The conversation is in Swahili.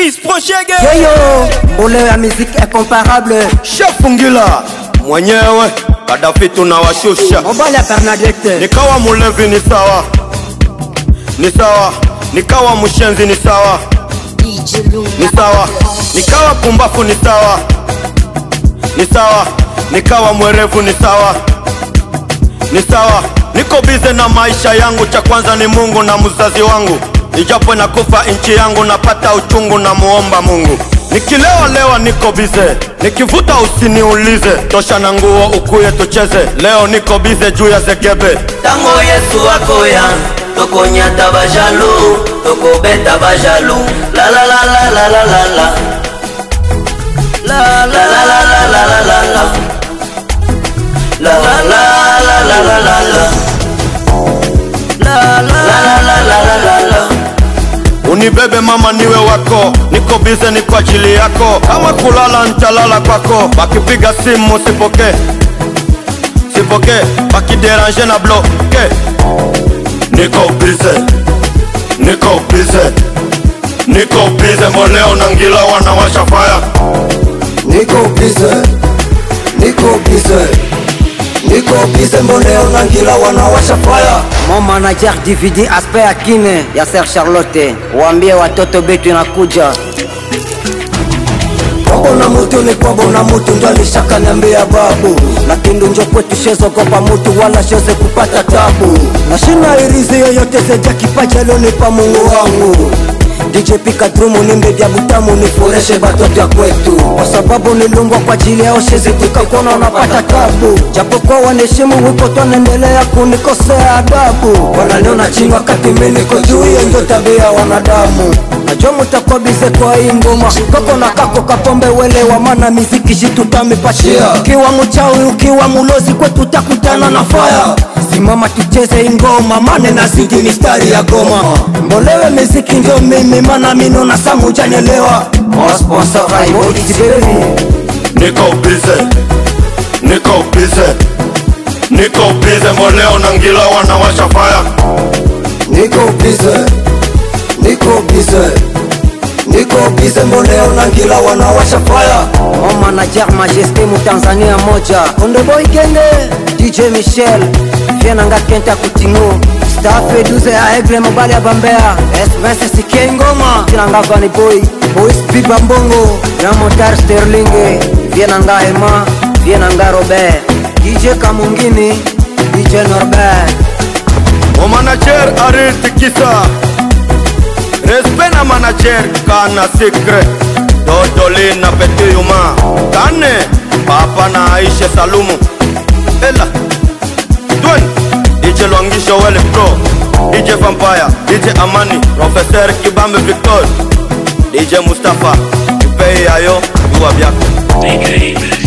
Chris Prochege. Yo, ole ya musique incomparable. Chef Fungila mwenyewe Kadafi tunawashusha. Mobile ya Bernadette. Nikawa mulevi ni sawa, ni sawa. Nikawa mushenzi ni sawa, ni sawa. Nikawa pumbafu ni sawa, ni sawa. Nikawa mwerevu ni sawa, ni sawa. Niko bize na maisha yangu, cha kwanza ni Mungu na mzazi wangu. Ijapo nakufa inchi yangu, napata uchungu na muomba Mungu. Nikilewa lewa niko bize, nikivuta usiniulize. Tosha na nguo ukuye tucheze, leo niko bize juu ya zegebe. Tango Yesu akoya, toko nyata bajalu, toko beta bajalu. La la la la la la la la. La la la la la la la la la. La la la la la la la la. La la la la la la la la. Unibebe mama niwe wako, niko bize ni kwa ajili yako. Kama kulala ntalala kwako, bakipiga simu sipoke, sipoke. Bakiderange na bloke, niko bize, niko bize, niko bize. Moleo na ngila wanawasha fire. Niko bize, niko bize, niko bize. Moleo na ngila wanawasha fire. Mon manager DVD aspect akine ya Sir Charlotte. Waambie watoto betu inakuja. Kwabo na mutu ni kwabo na mutu, ndo alishaka niambia babu. Lakini njo kwetu shezo gopa mutu wala sheze kupata tabu. Na shina irizi yoyote zeja kipacha leo nipa Mungu wangu. DJ pika drumu nimbe vya butamu nifureshe batoto ya kwetu. Kwa sababu nilungwa kwa ajili yao shezi tukakona unapata tabu. Japo kwa waneshimu wipo tonendelea kunikosea adabu. Wananiona chini wakati mimi niko juu, hiyo ndio tabia wanadamu. Najua mutakuwa bize kwa hii ngoma, koko na kako kapombe welewa, mana miziki jitu tamipashia. Ukiwa mchawi ukiwa mulozi kwetu utakutana na fire. Simama tucheze ingoma, mane nazidi mistari ya goma. Mbolewe miziki ndio mimi, mana mino na samu janyelewa. Sponsor Raibodi baby. Niko bize, niko bize, niko bize. Moleo na ngila wanawasha fire. Niko bize, niko bize, niko bize. Moleo na ngila wanawasha fire. Mon manager Majesté mu Tanzania moja. Konde boy genge DJ Michel Vienanga Kenta Kutingo Staff 12 ya Egle Mobile ya Bambea S20 sikie ngoma Vienanga Vani Boy Boys Biba Mbongo Ramotar Sterling Vienanga Emma Vienanga Robert DJ Kamungini DJ Norbert. O manager Arit Kisa, respect na manager Kana Secret, Dodoli na Petit Yuma Kane Papa na Aisha Salumu Ella Dwen DJ Lwangisho Wele Pro, DJ Vampire, DJ Amani, Professeur Kibambe Victor, DJ Mustafa Kipei Ayo Yuwa Biako.